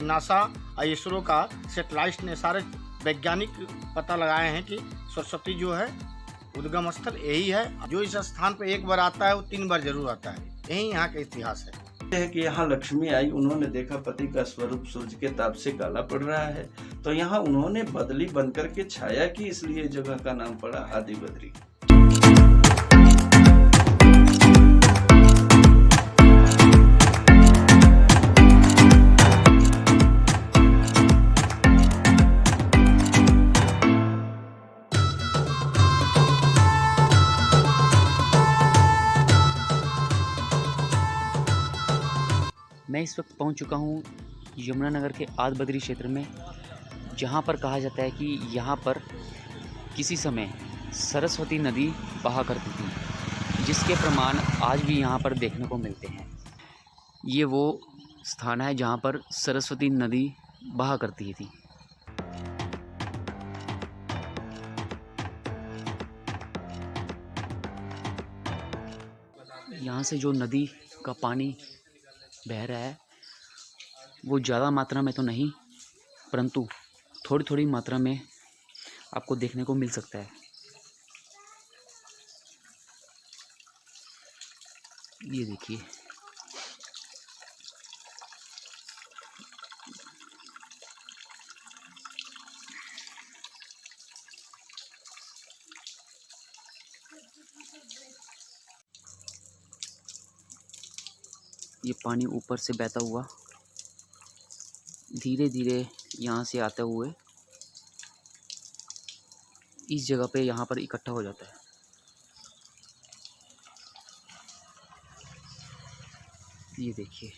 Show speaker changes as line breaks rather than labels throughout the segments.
NASA और इसरो का satellite ने सारे वैज्ञानिक पता लगाए हैं कि सरस्वती जो है उद्गम स्थल यही है। जो इस स्थान पे एक बार आता है वो 3 बार जरूर आता है। यही यहाँ का इतिहास है
कि यहाँ लक्ष्मी आई, उन्होंने देखा पति का स्वरूप सूरज के ताप से काला पड़ रहा है, तो यहाँ उन्होंने बदली बनकर के छाया की, इसलिए जगह का नाम पड़ा आदि बद्री।
मैं इस वक्त पहुंच चुका हूं यमुनानगर के आदि बद्री क्षेत्र में, जहां पर कहा जाता है कि यहां पर किसी समय सरस्वती नदी बहा करती थी, जिसके प्रमाण आज भी यहां पर देखने को मिलते हैं। ये वो स्थान है जहां पर सरस्वती नदी बहा करती थी। यहाँ से जो नदी का पानी बह रहा है वो ज़्यादा मात्रा में तो नहीं, परंतु थोड़ी थोड़ी मात्रा में आपको देखने को मिल सकता है। ये देखिए, ये पानी ऊपर से बहता हुआ धीरे धीरे यहाँ से आते हुए इस जगह पे यहाँ पर इकट्ठा हो जाता है। ये देखिए,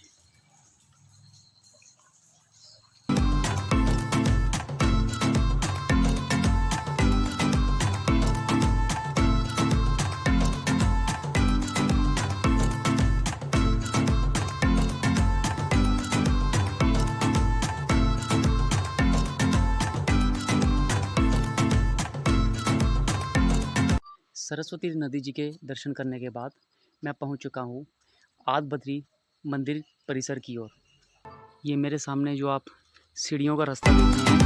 सरस्वती नदी जी के दर्शन करने के बाद मैं पहुंच चुका हूं आदि बद्री मंदिर परिसर की ओर। ये मेरे सामने जो आप सीढ़ियों का रास्ता देख रहे हैं,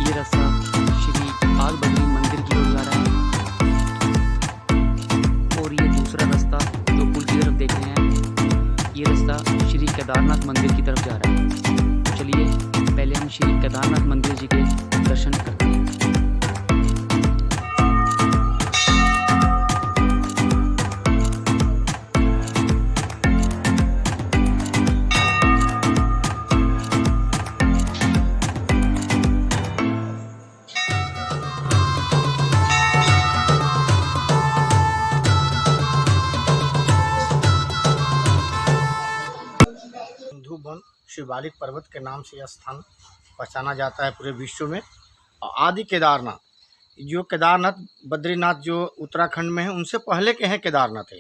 ये रास्ता श्री आदि बद्री मंदिर की ओर जा रहा है, और ये दूसरा रास्ता जो पुल की तरफ देख रहे हैं, ये रास्ता श्री केदारनाथ मंदिर की तरफ जा रहा है। तो चलिए पहले हम श्री केदारनाथ मंदिर जी के दर्शन करते हैं।
शिवालिक पर्वत के नाम से यह स्थान पहचाना जाता है पूरे विश्व में। आदि केदारनाथ, जो केदारनाथ बद्रीनाथ जो उत्तराखंड में है, उनसे पहले के हैं केदारनाथ है।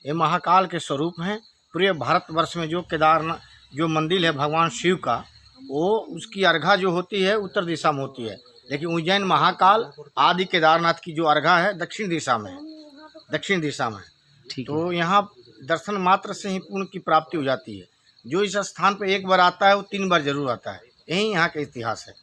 ये महाकाल के स्वरूप हैं। पूरे भारतवर्ष में जो केदारनाथ जो मंदिर है भगवान शिव का, वो उसकी अर्घा जो होती है उत्तर दिशा में होती है, लेकिन उज्जैन महाकाल आदि केदारनाथ की जो अर्घा है दक्षिण दिशा में है, दक्षिण दिशा में। तो यहाँ दर्शन मात्र से ही पुण्य की प्राप्ति हो जाती है। जो इस स्थान पे एक बार आता है वो 3 बार जरूर आता है। यही यहाँ का इतिहास है।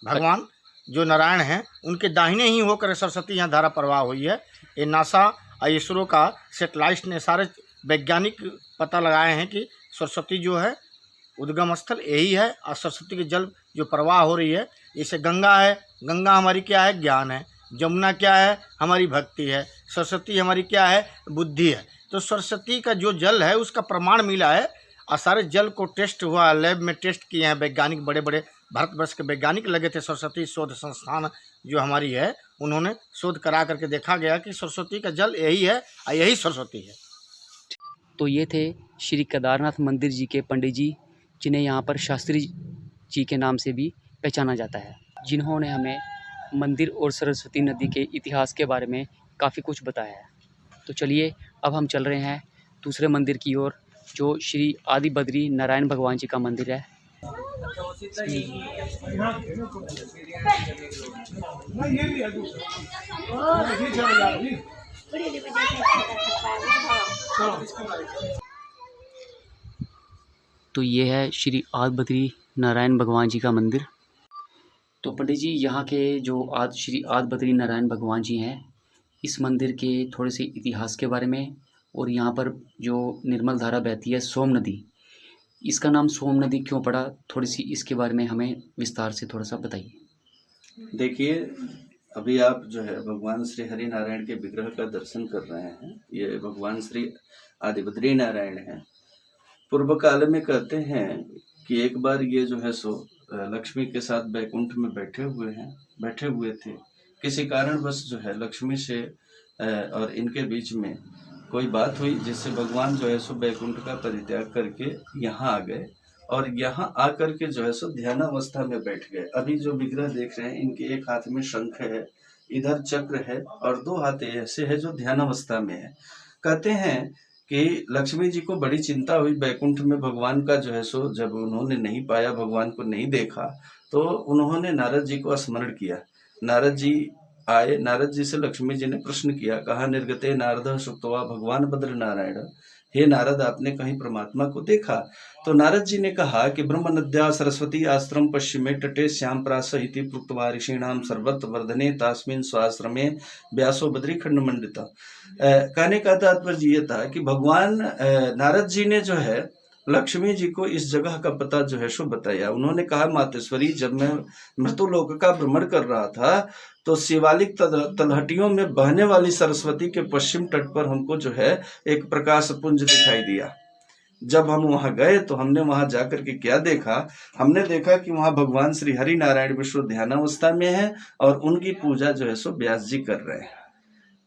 भगवान जो नारायण हैं उनके दाहिने ही होकर सरस्वती यहाँ धारा प्रवाह हुई है। ये नासा और इसरो का सेटेलाइट ने सारे वैज्ञानिक पता लगाए हैं कि सरस्वती जो है उद्गम स्थल यही है। और सरस्वती के जल जो प्रवाह हो रही है, जैसे गंगा है, गंगा हमारी क्या है, ज्ञान है। जमुना क्या है, हमारी भक्ति है। सरस्वती हमारी क्या है, बुद्धि है। तो सरस्वती का जो जल है उसका प्रमाण मिला है, और सारे जल को टेस्ट हुआ, लैब में टेस्ट किए हैं वैज्ञानिक, बड़े बड़े भारतवर्ष के वैज्ञानिक लगे थे। सरस्वती शोध संस्थान जो हमारी है, उन्होंने शोध करा करके देखा गया कि सरस्वती का जल यही है और यही सरस्वती है।
तो ये थे श्री केदारनाथ मंदिर जी के पंडित जी, जिन्हें यहाँ पर शास्त्री जी के नाम से भी पहचाना जाता है, जिन्होंने हमें मंदिर और सरस्वती नदी के इतिहास के बारे में काफ़ी कुछ बताया है। तो चलिए अब हम चल रहे हैं दूसरे मंदिर की ओर, जो श्री आदि बद्री नारायण भगवान जी का मंदिर है। तो ये है श्री आदि बद्री नारायण भगवान जी का मंदिर। तो पंडित जी, यहाँ के जो श्री आदि बद्री नारायण भगवान जी हैं, इस मंदिर के थोड़े से इतिहास के बारे में, और यहाँ पर जो निर्मल धारा बहती है सोम नदी, इसका नाम सोम नदी क्यों पड़ा, थोड़ी सी इसके बारे में हमें विस्तार से थोड़ा सा बताइए।
देखिए, अभी आप जो है भगवान श्री हरि नारायण के विग्रह का दर्शन कर रहे हैं। ये भगवान श्री आदि बद्री नारायण हैं। पूर्व काल में कहते हैं कि एक बार ये जो है सो लक्ष्मी के साथ बैकुंठ में बैठे हुए थे। किसी कारणवश जो है लक्ष्मी से और इनके बीच में कोई बात हुई, जिससे भगवान जो है सो बैकुंठ का परित्याग करके यहाँ आ गए और यहाँ आकर के जो है सो ध्यानावस्था में बैठ गए। अभी जो विग्रह देख रहे हैं, इनके एक हाथ में शंख है, इधर चक्र है और दो हाथ ऐसे है जो ध्यानावस्था में है। कहते हैं कि लक्ष्मी जी को बड़ी चिंता हुई बैकुंठ में भगवान का जो है सो, जब उन्होंने नहीं पाया, भगवान को नहीं देखा, तो उन्होंने नारद जी को स्मरण किया। नारद जी आए, नारद जी से लक्ष्मी जी ने प्रश्न किया, कहा निर्गते नारद सुक्तवा भगवान बद्र नारायण, हे नारद, आपने कहीं परमात्मा को देखा? तो नारद जी ने कहा कि ब्रह्म नद्या सरस्वती आश्रम पश्चिमे तटे श्याम प्रासहिति प्रोक्तवा ऋषीणाम सर्वत्र वर्धने तास्मिन स्वाश्रमे व्यासो बद्री खंड मंडिता। कहने का तात्पर्य ये था कि भगवान नारद जी ने जो है लक्ष्मी जी को इस जगह का पता जो है सो बताया। उन्होंने कहा, मातेश्वरी, जब मैं मृत्युलोक का भ्रमण कर रहा था तो शिवालिक तलहटियों में बहने वाली सरस्वती के पश्चिम तट पर हमको जो है एक प्रकाश पुंज दिखाई दिया। जब हम वहां गए तो हमने वहां जाकर के क्या देखा? हमने देखा कि वहां भगवान श्री हरि नारायण विष्णु ध्यानावस्था में है और उनकी पूजा जो है सो व्यास जी कर रहे हैं।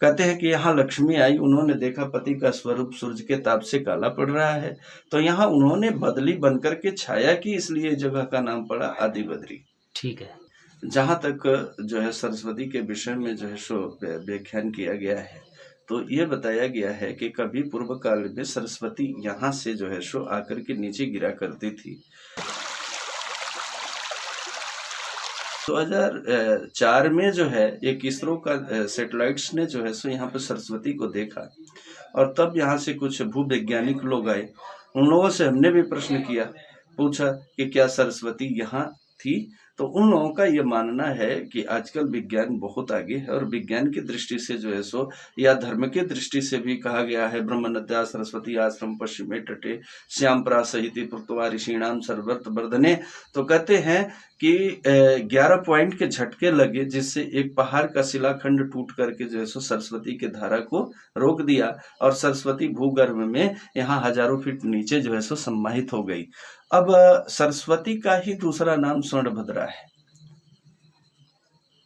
कहते हैं कि यहाँ लक्ष्मी आई, उन्होंने देखा पति का स्वरूप सूरज के ताप से काला पड़ रहा है, तो यहाँ उन्होंने बदली बनकर के छाया की, इसलिए जगह का नाम पड़ा आदि बद्री।
ठीक है।
जहाँ तक जो है सरस्वती के विषय में जो है सो व्याख्यान किया गया है, तो ये बताया गया है कि कभी पूर्व काल में सरस्वती यहाँ से जो है सो आकर के नीचे गिरा करती थी। 2004 में जो है एक इसरो का सैटेलाइट्स ने जो है सो यहाँ पर सरस्वती को देखा और तब यहाँ से कुछ भूवैज्ञानिक लोग आए। उन लोगों से हमने भी प्रश्न किया, पूछा कि क्या सरस्वती यहाँ थी? तो उन लोगों का ये मानना है कि आजकल विज्ञान बहुत आगे है और विज्ञान की दृष्टि से जो है सो, या धर्म की दृष्टि से भी कहा गया है, ब्रह्म नद्या सरस्वती आश्रम पश्चिमे तटे श्याम प्रासहिति प्रोक्तवा ऋषीणाम सर्वत्र वर्धने। तो कहते हैं कि 11 पॉइंट के झटके लगे, जिससे एक पहाड़ का शिलाखंड टूट करके जो है सो सरस्वती के धारा को रोक दिया और सरस्वती भूगर्भ में यहाँ हजारों फीट नीचे जो है सो सम्माहित हो गई। अब सरस्वती का ही दूसरा नाम स्वर्णभद्रा है।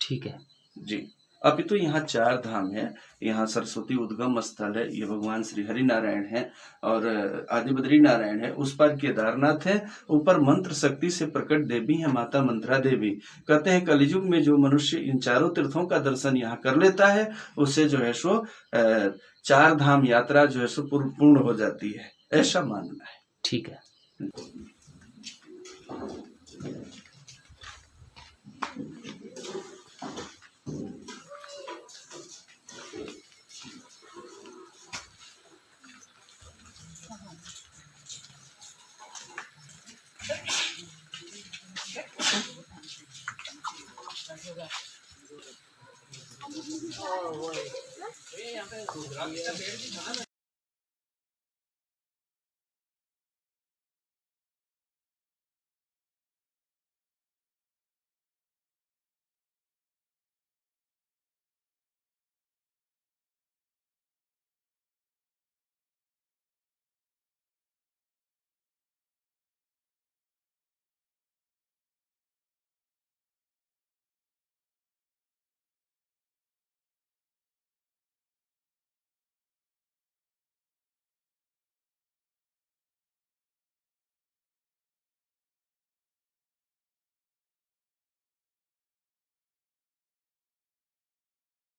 ठीक है
जी। अभी तो यहाँ 4 धाम है। यहाँ सरस्वती उद्गम स्थल है, ये भगवान श्री हरि नारायण है, और आदि बद्री नारायण है। उस पर केदारनाथ है, ऊपर मंत्र शक्ति से प्रकट देवी है माता मंत्रा देवी। कहते हैं कलियुग में जो मनुष्य इन चारों तीर्थों का दर्शन यहाँ कर लेता है, उससे जो है सो 4 धाम यात्रा जो है सो पूर्ण हो जाती है, ऐसा मानना है।
ठीक है।